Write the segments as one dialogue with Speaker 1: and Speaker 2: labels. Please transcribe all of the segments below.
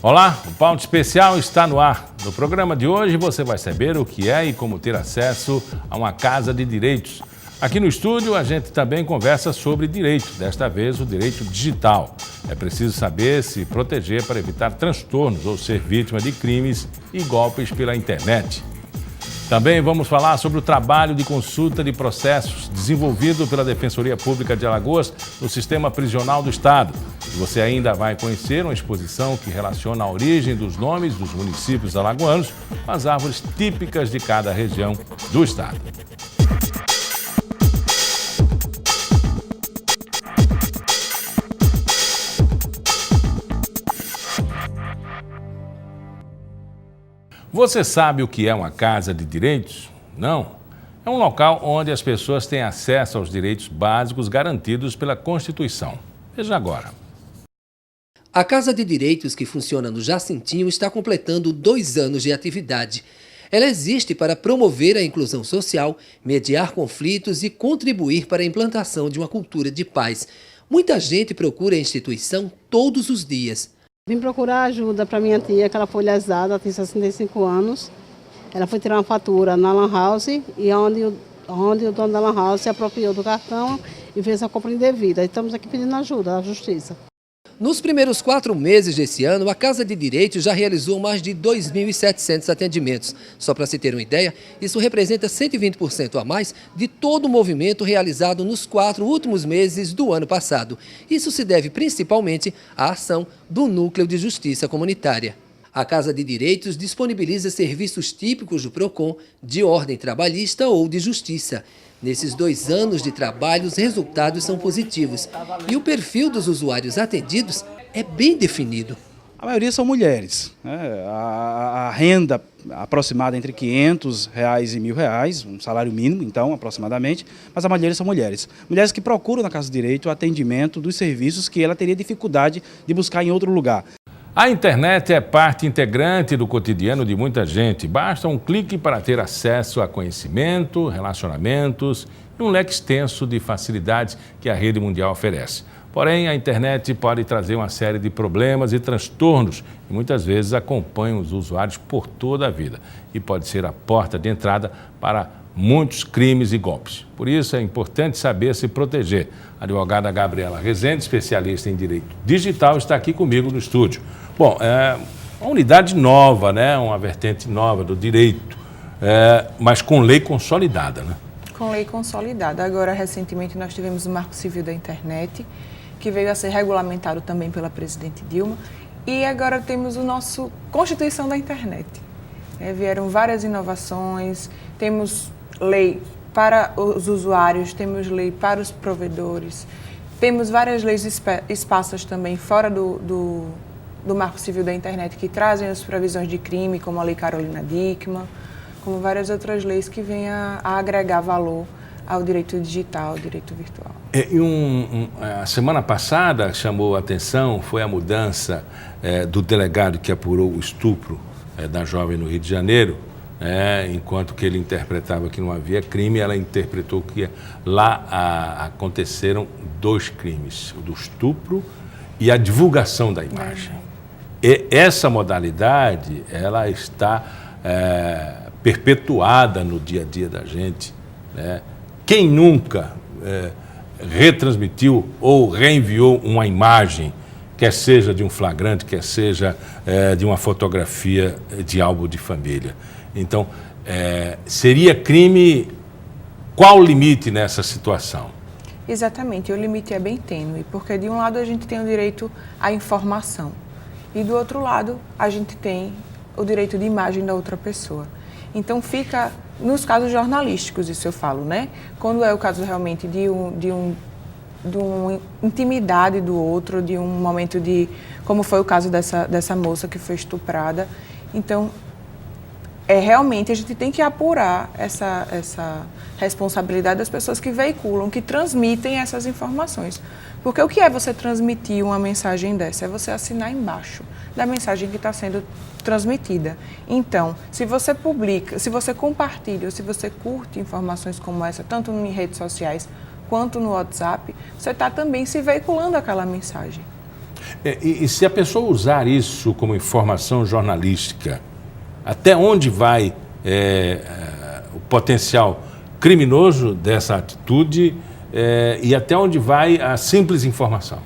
Speaker 1: Olá, o Pauta Especial está no ar. No programa de hoje você vai saber o que é e como ter acesso a uma casa de direitos. Aqui no estúdio a gente também conversa sobre direito, desta vez o direito digital. É preciso saber se proteger para evitar transtornos ou ser vítima de crimes e golpes pela internet. Também vamos falar sobre o trabalho de consulta de processos desenvolvido pela Defensoria Pública de Alagoas no Sistema Prisional do Estado. E você ainda vai conhecer uma exposição que relaciona a origem dos nomes dos municípios alagoanos com as árvores típicas de cada região do Estado. Você sabe o que é uma casa de direitos? Não. É um local onde as pessoas têm acesso aos direitos básicos garantidos pela Constituição. Veja agora.
Speaker 2: A Casa de Direitos, que funciona no Jacintinho, está completando 2 anos de atividade. Ela existe para promover a inclusão social, mediar conflitos e contribuir para a implantação de uma cultura de paz. Muita gente procura a instituição todos os dias.
Speaker 3: Vim procurar ajuda para minha tia, que ela foi lesada, ela tem 65 anos. Ela foi tirar uma fatura na Lan House e onde o dono da Lan House se apropriou do cartão e fez a compra indevida. Estamos aqui pedindo ajuda à Justiça.
Speaker 2: Nos primeiros 4 meses desse ano, a Casa de Direitos já realizou mais de 2.700 atendimentos. Só para se ter uma ideia, isso representa 120% a mais de todo o movimento realizado nos 4 últimos meses do ano passado. Isso se deve principalmente à ação do Núcleo de Justiça Comunitária. A Casa de Direitos disponibiliza serviços típicos do PROCON, de ordem trabalhista ou de justiça. Nesses 2 anos de trabalho, os resultados são positivos e o perfil dos usuários atendidos é bem definido.
Speaker 4: A maioria são mulheres, né? A renda aproximada entre R$500 e R$1.000, um salário mínimo, então, aproximadamente, mas a maioria são mulheres. Mulheres que procuram na Casa de Direito o atendimento dos serviços que ela teria dificuldade de buscar em outro lugar.
Speaker 1: A internet é parte integrante do cotidiano de muita gente. Basta um clique para ter acesso a conhecimento, relacionamentos e um leque extenso de facilidades que a rede mundial oferece. Porém, a internet pode trazer uma série de problemas e transtornos e muitas vezes acompanha os usuários por toda a vida e pode ser a porta de entrada para muitos crimes e golpes. Por isso é importante saber se proteger. A advogada Gabriela Rezende, especialista em direito digital, está aqui comigo no estúdio. Bom, é uma unidade nova, né? Uma vertente nova do direito, mas com lei consolidada, né?
Speaker 5: Com lei consolidada. Agora, recentemente, nós tivemos o Marco Civil da Internet, que veio a ser regulamentado também pela presidente Dilma, e agora temos o nosso Constituição da Internet. Vieram várias inovações, temos lei para os usuários, temos lei para os provedores, temos várias leis esparsas também fora do Marco Civil da Internet que trazem as previsões de crime, como a Lei Carolina Dickmann, como várias outras leis que vêm a agregar valor ao direito digital, ao direito virtual.
Speaker 1: A semana passada chamou a atenção, foi a mudança do delegado que apurou o estupro da jovem no Rio de Janeiro. Enquanto que ele interpretava que não havia crime, ela interpretou que lá aconteceram 2 crimes, o do estupro e a divulgação da imagem. E essa modalidade, ela está perpetuada no dia a dia da gente, né? Quem nunca retransmitiu ou reenviou uma imagem, quer seja de um flagrante, quer seja de uma fotografia de álbum de família? Então, seria crime, qual o limite nessa situação?
Speaker 5: Exatamente, o limite é bem tênue, porque de um lado a gente tem o direito à informação e do outro lado a gente tem o direito de imagem da outra pessoa. Então fica, nos casos jornalísticos, isso eu falo, né? Quando é o caso realmente de uma intimidade do outro, de um momento como foi o caso dessa moça que foi estuprada. Então, realmente a gente tem que apurar essa responsabilidade das pessoas que veiculam, que transmitem essas informações. Porque o que é você transmitir uma mensagem dessa? É você assinar embaixo da mensagem que está sendo transmitida. Então, se você publica, se você compartilha, ou se você curte informações como essa, tanto em redes sociais quanto no WhatsApp, você está também se veiculando aquela mensagem.
Speaker 1: E se a pessoa usar isso como informação jornalística, até onde vai o potencial criminoso dessa atitude e até onde vai a simples informação?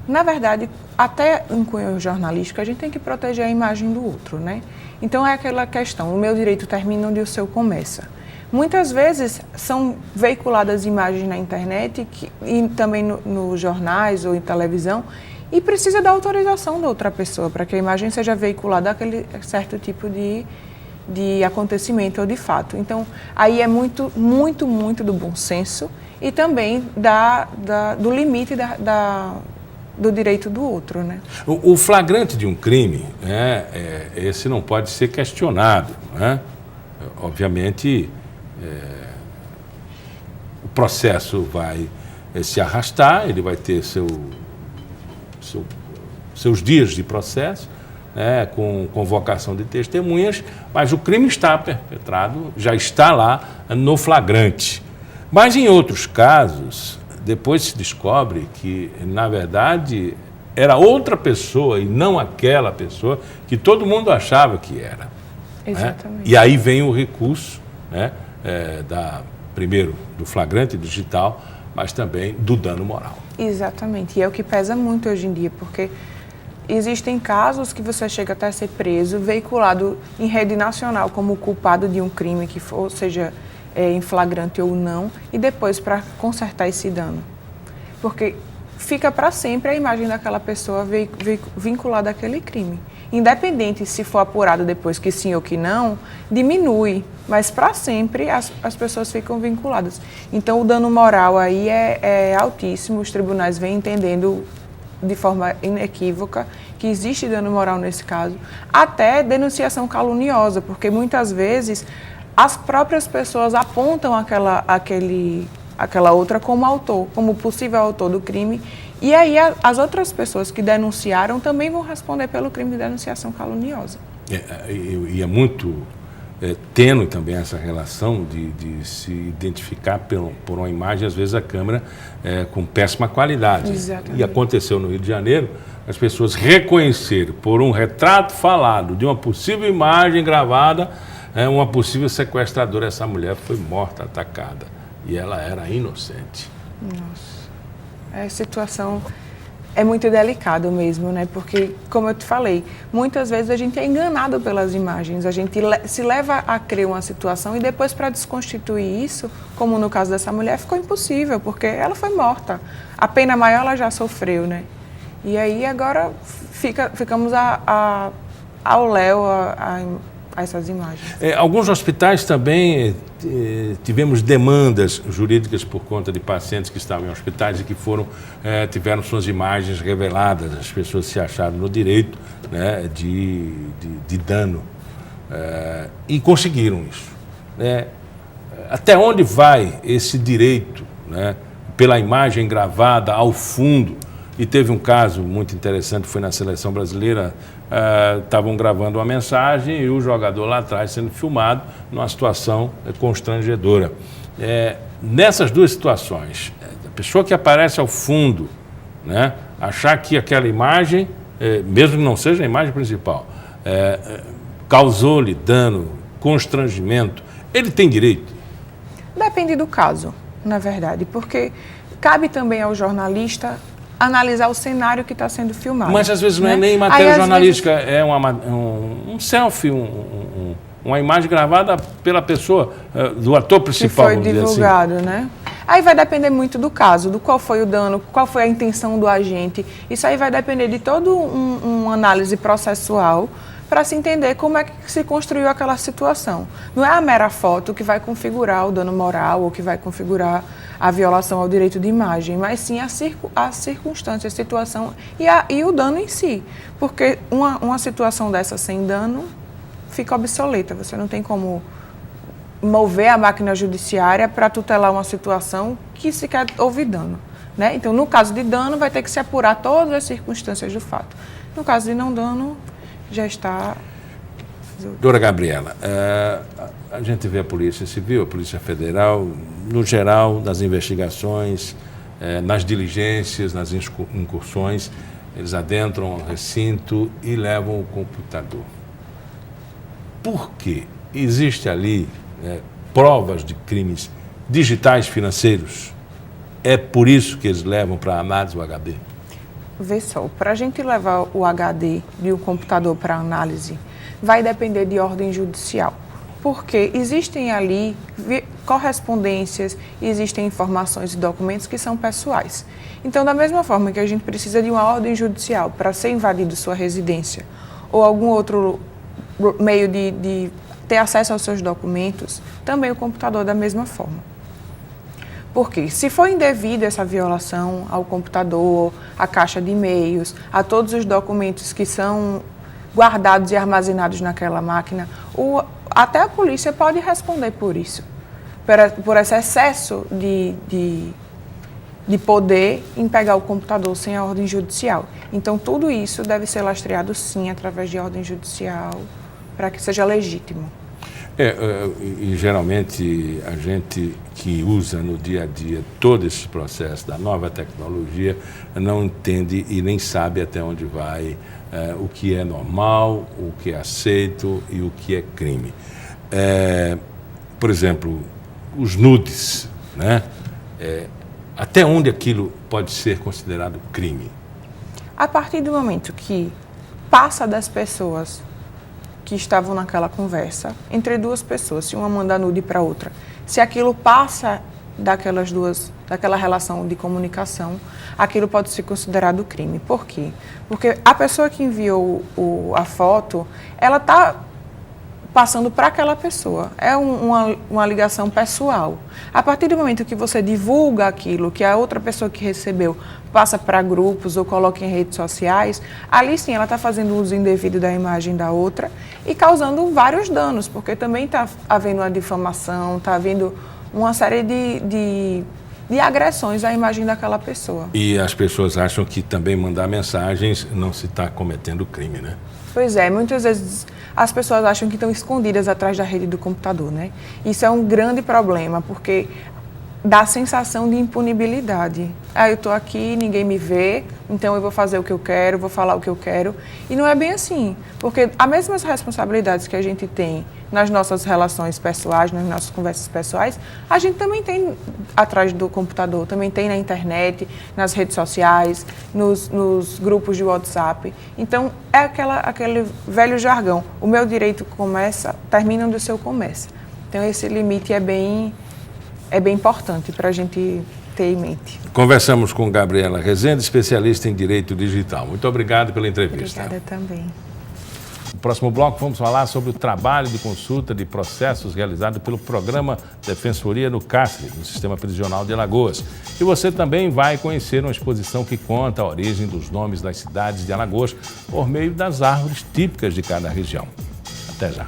Speaker 5: Na verdade, até em cunho jornalístico, a gente tem que proteger a imagem do outro, né? Então é aquela questão, o meu direito termina onde o seu começa. Muitas vezes são veiculadas imagens na internet e também nos jornais ou em televisão e precisa da autorização da outra pessoa para que a imagem seja veiculada àquele certo tipo de acontecimento ou de fato. Então, aí é muito do bom senso e também do limite do direito do outro, né?
Speaker 1: O flagrante de um crime, esse não pode ser questionado, né? Obviamente, o processo vai se arrastar, ele vai ter seus dias de processo, com convocação de testemunhas, mas o crime está perpetrado, já está lá no flagrante. Mas em outros casos, depois se descobre que, na verdade, era outra pessoa e não aquela pessoa que todo mundo achava que era.
Speaker 5: Exatamente.
Speaker 1: E aí vem o recurso, primeiro do flagrante digital, mas também do dano moral.
Speaker 5: Exatamente, e é o que pesa muito hoje em dia, porque existem casos que você chega até a ser preso, veiculado em rede nacional como culpado de um crime, seja em flagrante ou não, e depois para consertar esse dano. Porque fica para sempre a imagem daquela pessoa vinculada àquele crime. Independente se for apurado depois que sim ou que não, diminui, mas para sempre as pessoas ficam vinculadas. Então o dano moral aí é altíssimo, os tribunais vêm entendendo de forma inequívoca que existe dano moral nesse caso, até denunciação caluniosa, porque muitas vezes as próprias pessoas apontam aquela outra como autor, como possível autor do crime, e aí as outras pessoas que denunciaram também vão responder pelo crime de denunciação caluniosa.
Speaker 1: E é muito tênue também essa relação de se identificar por uma imagem, às vezes a câmera com péssima qualidade.
Speaker 5: Exatamente.
Speaker 1: E aconteceu no Rio de Janeiro, as pessoas reconhecerem por um retrato falado de uma possível imagem gravada, uma possível sequestradora. Essa mulher foi morta, atacada, e ela era inocente.
Speaker 5: Nossa, a situação é muito delicada mesmo, né? Porque, como eu te falei, muitas vezes a gente é enganado pelas imagens, a gente se leva a crer uma situação e depois, para desconstituir isso, como no caso dessa mulher, ficou impossível, porque ela foi morta. A pena maior ela já sofreu, né? E aí agora ficamos ao léu a essas imagens.
Speaker 1: Alguns hospitais também tivemos demandas jurídicas por conta de pacientes que estavam em hospitais e que tiveram suas imagens reveladas. As pessoas se acharam no direito, né, de dano e conseguiram isso. Até onde vai esse direito, né, pela imagem gravada ao fundo? E teve um caso muito interessante, foi na seleção brasileira, estavam gravando uma mensagem e o jogador lá atrás sendo filmado numa situação constrangedora. Nessas duas situações, a pessoa que aparece ao fundo, né, achar que aquela imagem, mesmo que não seja a imagem principal, causou-lhe dano, constrangimento, ele tem direito?
Speaker 5: Depende do caso, na verdade, porque cabe também ao jornalista analisar o cenário que está sendo filmado.
Speaker 1: Mas às vezes não é nem matéria jornalística, é um selfie, uma imagem gravada pela pessoa, do ator principal,
Speaker 5: que foi divulgado, né? Aí vai depender muito do caso, do qual foi o dano, qual foi a intenção do agente. Isso aí vai depender de toda uma análise processual para se entender como é que se construiu aquela situação. Não é a mera foto que vai configurar o dano moral ou que vai configurar a violação ao direito de imagem, mas sim a circunstância, a situação e o dano em si. Porque uma situação dessa sem dano fica obsoleta. Você não tem como mover a máquina judiciária para tutelar uma situação que sequer houve dano, né? Então, no caso de dano, vai ter que se apurar todas as circunstâncias do fato. No caso de não dano, já está...
Speaker 1: Doutora Gabriela, a gente vê a Polícia Civil, a Polícia Federal, no geral, nas investigações, nas diligências, nas incursões, eles adentram o recinto e levam o computador. Por quê? Existe ali provas de crimes digitais financeiros? É por isso que eles levam para a análise o HD?
Speaker 5: Vê só, para a gente levar o HD de um computador para análise, vai depender de ordem judicial. Porque existem ali correspondências, existem informações e documentos que são pessoais. Então, da mesma forma que a gente precisa de uma ordem judicial para ser invadido sua residência ou algum outro meio de ter acesso aos seus documentos, também o computador da mesma forma. Porque se for indevida essa violação ao computador, à caixa de e-mails, a todos os documentos que são guardados e armazenados naquela máquina, até a polícia pode responder por isso, por esse excesso de poder em pegar o computador sem a ordem judicial. Então, tudo isso deve ser lastreado, sim, através de ordem judicial, para que seja legítimo.
Speaker 1: E geralmente a gente que usa no dia a dia todo esse processo da nova tecnologia não entende e nem sabe até onde vai o que é normal, o que é aceito e o que é crime. Por exemplo, os nudes, né? Até onde aquilo pode ser considerado crime?
Speaker 5: A partir do momento que passa das pessoas que estavam naquela conversa, entre duas pessoas, se uma manda nude para outra, se aquilo passa daquela relação de comunicação, aquilo pode ser considerado crime. Por quê? Porque a pessoa que enviou a foto, ela está passando para aquela pessoa. É uma ligação pessoal. A partir do momento que você divulga aquilo, que a outra pessoa que recebeu passa para grupos ou coloca em redes sociais, ali sim ela está fazendo uso indevido da imagem da outra e causando vários danos, porque também está havendo uma difamação, está havendo uma série de agressões à imagem daquela pessoa.
Speaker 1: E as pessoas acham que também mandar mensagens não se está cometendo crime, né?
Speaker 5: Pois é, muitas vezes as pessoas acham que estão escondidas atrás da rede do computador, né? Isso é um grande problema, porque dá a sensação de impunibilidade. Eu estou aqui, ninguém me vê, então eu vou fazer o que eu quero, vou falar o que eu quero. E não é bem assim, porque as mesmas responsabilidades que a gente tem nas nossas relações pessoais, nas nossas conversas pessoais, a gente também tem atrás do computador, também tem na internet, nas redes sociais, nos grupos de WhatsApp. Então, é aquele velho jargão. O meu direito começa, termina onde o seu começa. Então, esse limite é bem importante para a gente ter em mente.
Speaker 1: Conversamos com Gabriela Rezende, especialista em Direito Digital. Muito obrigado pela entrevista.
Speaker 5: Obrigada também.
Speaker 1: No próximo bloco vamos falar sobre o trabalho de consulta de processos realizado pelo Programa Defensoria no Cárcere, no Sistema Prisional de Alagoas. E você também vai conhecer uma exposição que conta a origem dos nomes das cidades de Alagoas por meio das árvores típicas de cada região. Até já.